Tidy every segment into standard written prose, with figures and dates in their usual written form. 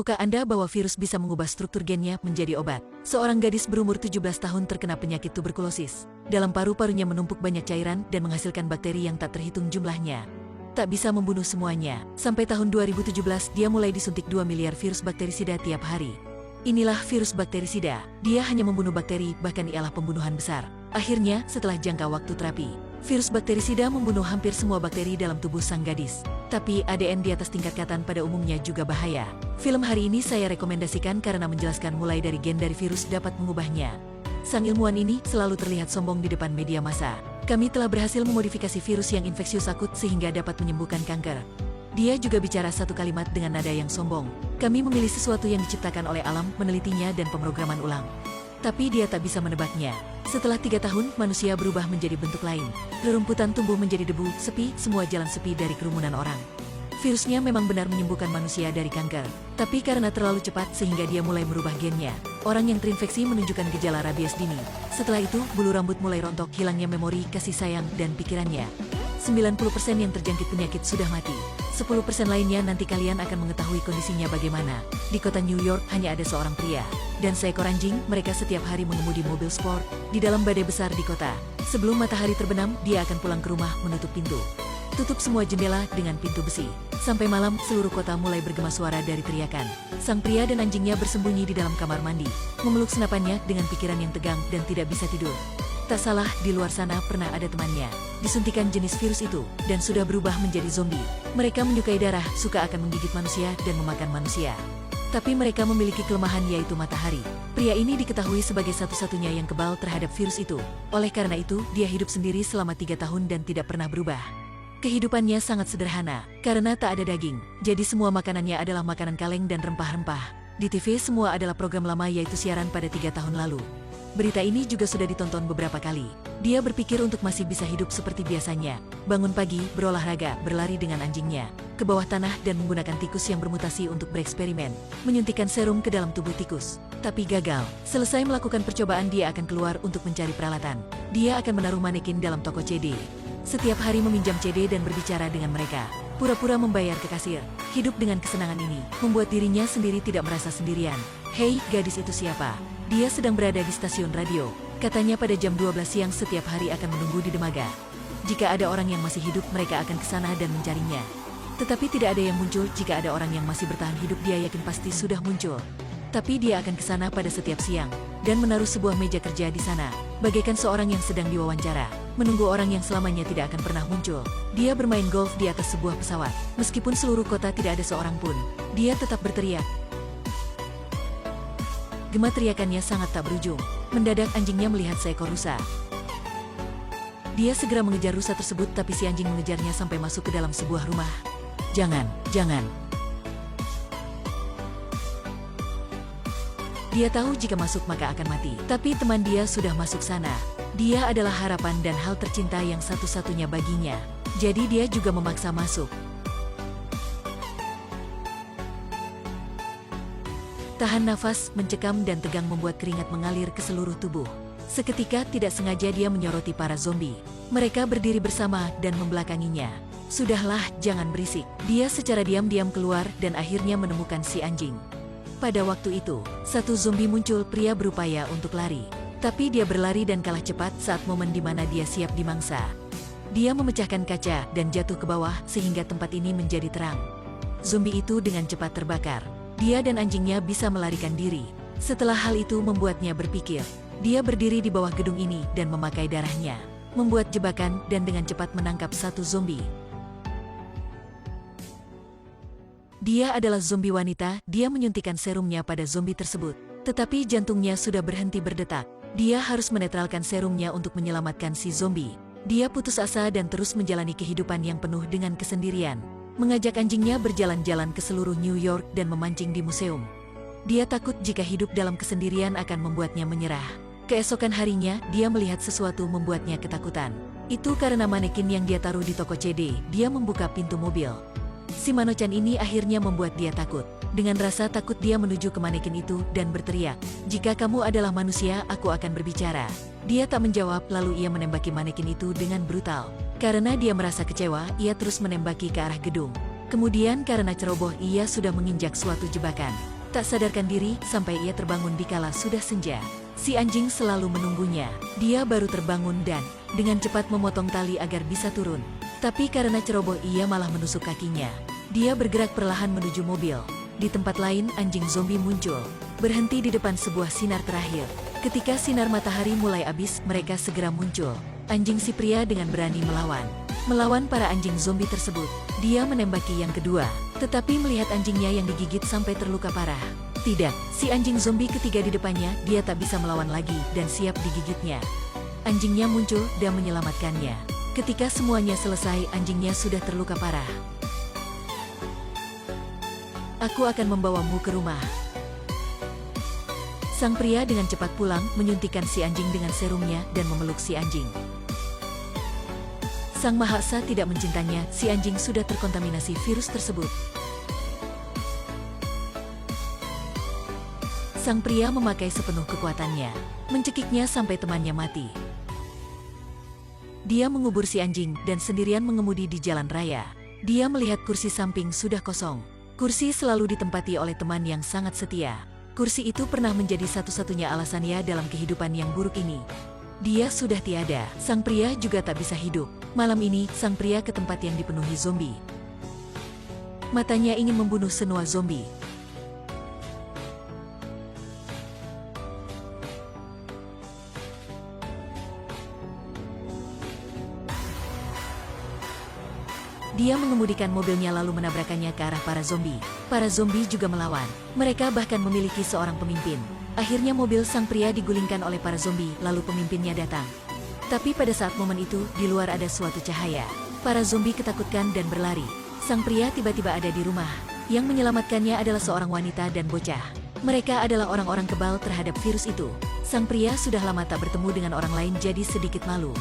Tahukah Anda bahwa virus bisa mengubah struktur gennya menjadi obat? Seorang gadis berumur 17 tahun terkena penyakit tuberkulosis. Dalam paru-parunya menumpuk banyak cairan dan menghasilkan bakteri yang tak terhitung jumlahnya. Tak bisa membunuh semuanya. Sampai tahun 2017, dia mulai disuntik 2 miliar virus bakterisida tiap hari. Inilah virus bakterisida. Dia hanya membunuh bakteri, bahkan ialah pembunuhan besar. Akhirnya, setelah jangka waktu terapi, virus bakterisida membunuh hampir semua bakteri dalam tubuh sang gadis. Tapi ADN di atas tingkat katan pada umumnya juga bahaya. Film hari ini saya rekomendasikan karena menjelaskan mulai dari gen dari virus dapat mengubahnya. Sang ilmuwan ini selalu terlihat sombong di depan media massa. Kami telah berhasil memodifikasi virus yang infeksius akut sehingga dapat menyembuhkan kanker. Dia juga bicara satu kalimat dengan nada yang sombong. Kami memilih sesuatu yang diciptakan oleh alam, menelitinya dan pemrograman ulang. Tapi dia tak bisa menebaknya. Setelah 3 tahun, manusia berubah menjadi bentuk lain. Rerumputan tumbuh menjadi debu, sepi, semua jalan sepi dari kerumunan orang. Virusnya memang benar menyembuhkan manusia dari kanker. Tapi karena terlalu cepat sehingga dia mulai merubah gennya. Orang yang terinfeksi menunjukkan gejala rabies dini. Setelah itu, bulu rambut mulai rontok, hilangnya memori, kasih sayang, dan pikirannya. 90% yang terjangkit penyakit sudah mati. 10% lainnya nanti kalian akan mengetahui kondisinya bagaimana. Di kota New York hanya ada seorang pria dan seekor anjing. Mereka setiap hari mengemudi mobil sport di dalam badai besar di kota. Sebelum matahari terbenam, dia akan pulang ke rumah menutup pintu. Tutup semua jendela dengan pintu besi. Sampai malam, seluruh kota mulai bergema suara dari teriakan. Sang pria dan anjingnya bersembunyi di dalam kamar mandi, memeluk senapannya dengan pikiran yang tegang dan tidak bisa tidur. Tak salah, di luar sana pernah ada temannya disuntikan jenis virus itu dan sudah berubah menjadi zombie. Mereka menyukai darah, suka akan menggigit manusia dan memakan manusia. Tapi mereka memiliki kelemahan yaitu matahari. Pria ini diketahui sebagai satu-satunya yang kebal terhadap virus itu. Oleh karena itu, dia hidup sendiri selama 3 tahun dan tidak pernah berubah. Kehidupannya sangat sederhana, karena tak ada daging. Jadi semua makanannya adalah makanan kaleng dan rempah-rempah. Di TV semua adalah program lama yaitu siaran pada 3 tahun lalu. Berita ini juga sudah ditonton beberapa kali. Dia berpikir untuk masih bisa hidup seperti biasanya. Bangun pagi, berolahraga, berlari dengan anjingnya ke bawah tanah dan menggunakan tikus yang bermutasi untuk bereksperimen. Menyuntikkan serum ke dalam tubuh tikus. Tapi gagal. Selesai melakukan percobaan, dia akan keluar untuk mencari peralatan. Dia akan menaruh manekin dalam toko CD. Setiap hari meminjam CD dan berbicara dengan mereka. Pura-pura membayar ke kasir. Hidup dengan kesenangan ini membuat dirinya sendiri tidak merasa sendirian. Hei, gadis itu siapa? Dia sedang berada di stasiun radio. Katanya pada jam 12 siang setiap hari akan menunggu di dermaga. Jika ada orang yang masih hidup, mereka akan ke sana dan mencarinya. Tetapi tidak ada yang muncul. Jika ada orang yang masih bertahan hidup, dia yakin pasti sudah muncul. Tapi dia akan ke sana pada setiap siang dan menaruh sebuah meja kerja di sana, bagaikan seorang yang sedang diwawancara, menunggu orang yang selamanya tidak akan pernah muncul. Dia bermain golf di atas sebuah pesawat. Meskipun seluruh kota tidak ada seorang pun, dia tetap berteriak. Gema teriakannya sangat tak berujung. Mendadak anjingnya melihat seekor rusa. Dia segera mengejar rusa tersebut, tapi si anjing mengejarnya sampai masuk ke dalam sebuah rumah. Jangan, jangan. Dia tahu jika masuk maka akan mati. Tapi teman dia sudah masuk sana. Dia adalah harapan dan hal tercinta yang satu-satunya baginya. Jadi dia juga memaksa masuk. Tahan nafas, mencekam dan tegang membuat keringat mengalir ke seluruh tubuh. Seketika tidak sengaja dia menyoroti para zombie. Mereka berdiri bersama dan membelakanginya. Sudahlah, jangan berisik. Dia secara diam-diam keluar dan akhirnya menemukan si anjing. Pada waktu itu, satu zombie muncul. Pria berupaya untuk lari. Tapi dia berlari dan kalah cepat saat momen di mana dia siap dimangsa. Dia memecahkan kaca dan jatuh ke bawah sehingga tempat ini menjadi terang. Zombie itu dengan cepat terbakar. Dia dan anjingnya bisa melarikan diri. Setelah hal itu membuatnya berpikir. Dia berdiri di bawah gedung ini dan memakai darahnya, membuat jebakan dan dengan cepat menangkap satu zombie. Dia adalah zombie wanita. Dia menyuntikkan serumnya pada zombie tersebut. Tetapi jantungnya sudah berhenti berdetak. Dia harus menetralkan serumnya untuk menyelamatkan si zombie. Dia putus asa dan terus menjalani kehidupan yang penuh dengan kesendirian. Mengajak anjingnya berjalan-jalan ke seluruh New York dan memancing di museum. Dia takut jika hidup dalam kesendirian akan membuatnya menyerah. Keesokan harinya, dia melihat sesuatu membuatnya ketakutan. Itu karena manekin yang dia taruh di toko CD. Dia membuka pintu mobil. Si Mano-chan ini akhirnya membuat dia takut. Dengan rasa takut dia menuju ke manekin itu dan berteriak, "Jika kamu adalah manusia, aku akan berbicara." Dia tak menjawab, lalu ia menembaki manekin itu dengan brutal. Karena dia merasa kecewa, ia terus menembaki ke arah gedung. Kemudian karena ceroboh, ia sudah menginjak suatu jebakan. Tak sadarkan diri sampai ia terbangun dikala sudah senja. Si anjing selalu menunggunya. Dia baru terbangun dan dengan cepat memotong tali agar bisa turun. Tapi karena ceroboh ia malah menusuk kakinya. Dia bergerak perlahan menuju mobil. Di tempat lain anjing zombie muncul. Berhenti di depan sebuah sinar terakhir. Ketika sinar matahari mulai habis, mereka segera muncul. Anjing si pria dengan berani melawan para anjing zombie tersebut. Dia menembaki yang kedua, tetapi melihat anjingnya yang digigit sampai terluka parah. Tidak, si anjing zombie ketiga di depannya, dia tak bisa melawan lagi dan siap digigitnya. Anjingnya muncul dan menyelamatkannya. Ketika semuanya selesai, anjingnya sudah terluka parah. Aku akan membawamu ke rumah. Sang pria dengan cepat pulang, menyuntikkan si anjing dengan serumnya dan memeluk si anjing. Sang Mahaksa tidak mencintanya, si anjing sudah terkontaminasi virus tersebut. Sang pria memakai sepenuh kekuatannya, mencekiknya sampai temannya mati. Dia mengubur si anjing dan sendirian mengemudi di jalan raya. Dia melihat kursi samping sudah kosong. Kursi selalu ditempati oleh teman yang sangat setia. Kursi itu pernah menjadi satu-satunya alasannya dalam kehidupan yang buruk ini. Dia sudah tiada. Sang pria juga tak bisa hidup. Malam ini, sang pria ke tempat yang dipenuhi zombie. Matanya ingin membunuh semua zombie. Dia mengemudikan mobilnya lalu menabrakannya ke arah para zombie. Para zombie juga melawan. Mereka bahkan memiliki seorang pemimpin. Akhirnya mobil sang pria digulingkan oleh para zombie, lalu pemimpinnya datang. Tapi pada saat momen itu, di luar ada suatu cahaya. Para zombie ketakutan dan berlari. Sang pria tiba-tiba ada di rumah. Yang menyelamatkannya adalah seorang wanita dan bocah. Mereka adalah orang-orang kebal terhadap virus itu. Sang pria sudah lama tak bertemu dengan orang lain jadi sedikit malu.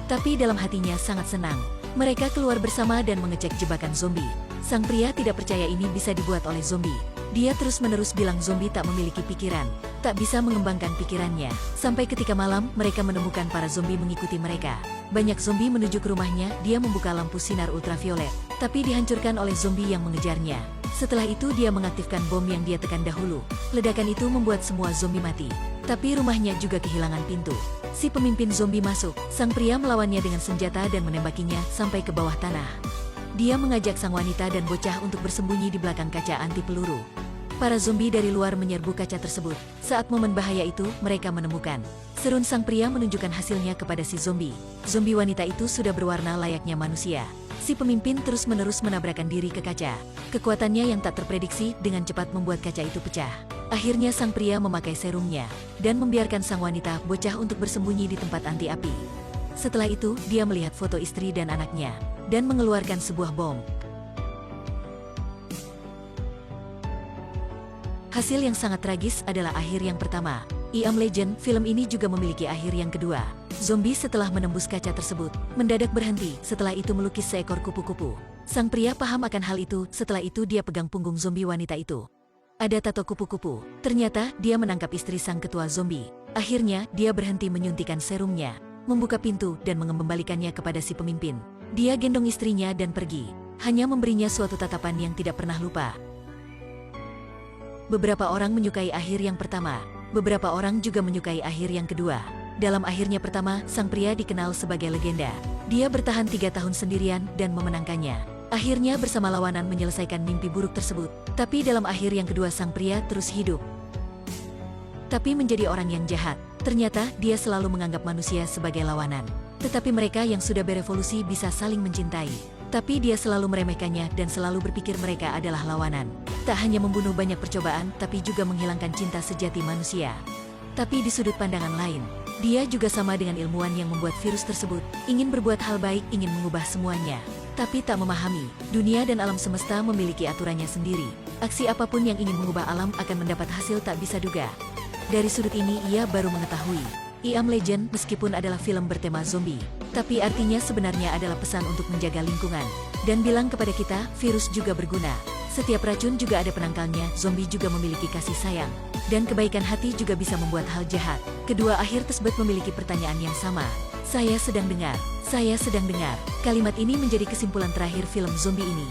Tapi dalam hatinya sangat senang. Mereka keluar bersama dan mengecek jebakan zombie. Sang pria tidak percaya ini bisa dibuat oleh zombie. Dia terus-menerus bilang zombie tak memiliki pikiran, tak bisa mengembangkan pikirannya. Sampai ketika malam, mereka menemukan para zombie mengikuti mereka. Banyak zombie menuju ke rumahnya, dia membuka lampu sinar ultraviolet, tapi dihancurkan oleh zombie yang mengejarnya. Setelah itu dia mengaktifkan bom yang dia tekan dahulu. Ledakan itu membuat semua zombie mati. Tapi rumahnya juga kehilangan pintu. Si pemimpin zombie masuk, sang pria melawannya dengan senjata dan menembakinya sampai ke bawah tanah. Dia mengajak sang wanita dan bocah untuk bersembunyi di belakang kaca anti peluru. Para zombie dari luar menyerbu kaca tersebut. Saat momen bahaya itu, mereka menemukan. Serun sang pria menunjukkan hasilnya kepada si zombie. Zombie wanita itu sudah berwarna layaknya manusia. Si pemimpin terus-menerus menabrakkan diri ke kaca. Kekuatannya yang tak terprediksi dengan cepat membuat kaca itu pecah. Akhirnya sang pria memakai serumnya dan membiarkan sang wanita bocah untuk bersembunyi di tempat anti api. Setelah itu, dia melihat foto istri dan anaknya dan mengeluarkan sebuah bom. Hasil yang sangat tragis adalah akhir yang pertama. I Am Legend, film ini juga memiliki akhir yang kedua. Zombie setelah menembus kaca tersebut, mendadak berhenti, setelah itu melukis seekor kupu-kupu. Sang pria paham akan hal itu, setelah itu dia pegang punggung zombie wanita itu. Ada tato kupu-kupu. Ternyata, dia menangkap istri sang ketua zombie. Akhirnya, dia berhenti menyuntikkan serumnya, membuka pintu dan mengembalikannya kepada si pemimpin. Dia gendong istrinya dan pergi, hanya memberinya suatu tatapan yang tidak pernah lupa. Beberapa orang menyukai akhir yang pertama, beberapa orang juga menyukai akhir yang kedua. Dalam akhirnya pertama, sang pria dikenal sebagai legenda. Dia bertahan 3 tahun sendirian dan memenangkannya. Akhirnya bersama lawanan menyelesaikan mimpi buruk tersebut. Tapi dalam akhir yang kedua sang pria terus hidup. Tapi menjadi orang yang jahat. Ternyata dia selalu menganggap manusia sebagai lawanan. Tetapi mereka yang sudah berevolusi bisa saling mencintai. Tapi dia selalu meremehkannya dan selalu berpikir mereka adalah lawanan. Tak hanya membunuh banyak percobaan, tapi juga menghilangkan cinta sejati manusia. Tapi di sudut pandangan lain, dia juga sama dengan ilmuwan yang membuat virus tersebut, ingin berbuat hal baik, ingin mengubah semuanya. Tapi tak memahami, dunia dan alam semesta memiliki aturannya sendiri. Aksi apapun yang ingin mengubah alam akan mendapat hasil tak bisa duga. Dari sudut ini ia baru mengetahui, I Am Legend meskipun adalah film bertema zombie, tapi artinya sebenarnya adalah pesan untuk menjaga lingkungan. Dan bilang kepada kita, virus juga berguna. Setiap racun juga ada penangkalnya, zombie juga memiliki kasih sayang. Dan kebaikan hati juga bisa membuat hal jahat. Kedua akhir tersebut memiliki pertanyaan yang sama. Saya sedang dengar. Saya sedang dengar. Kalimat ini menjadi kesimpulan terakhir film zombie ini.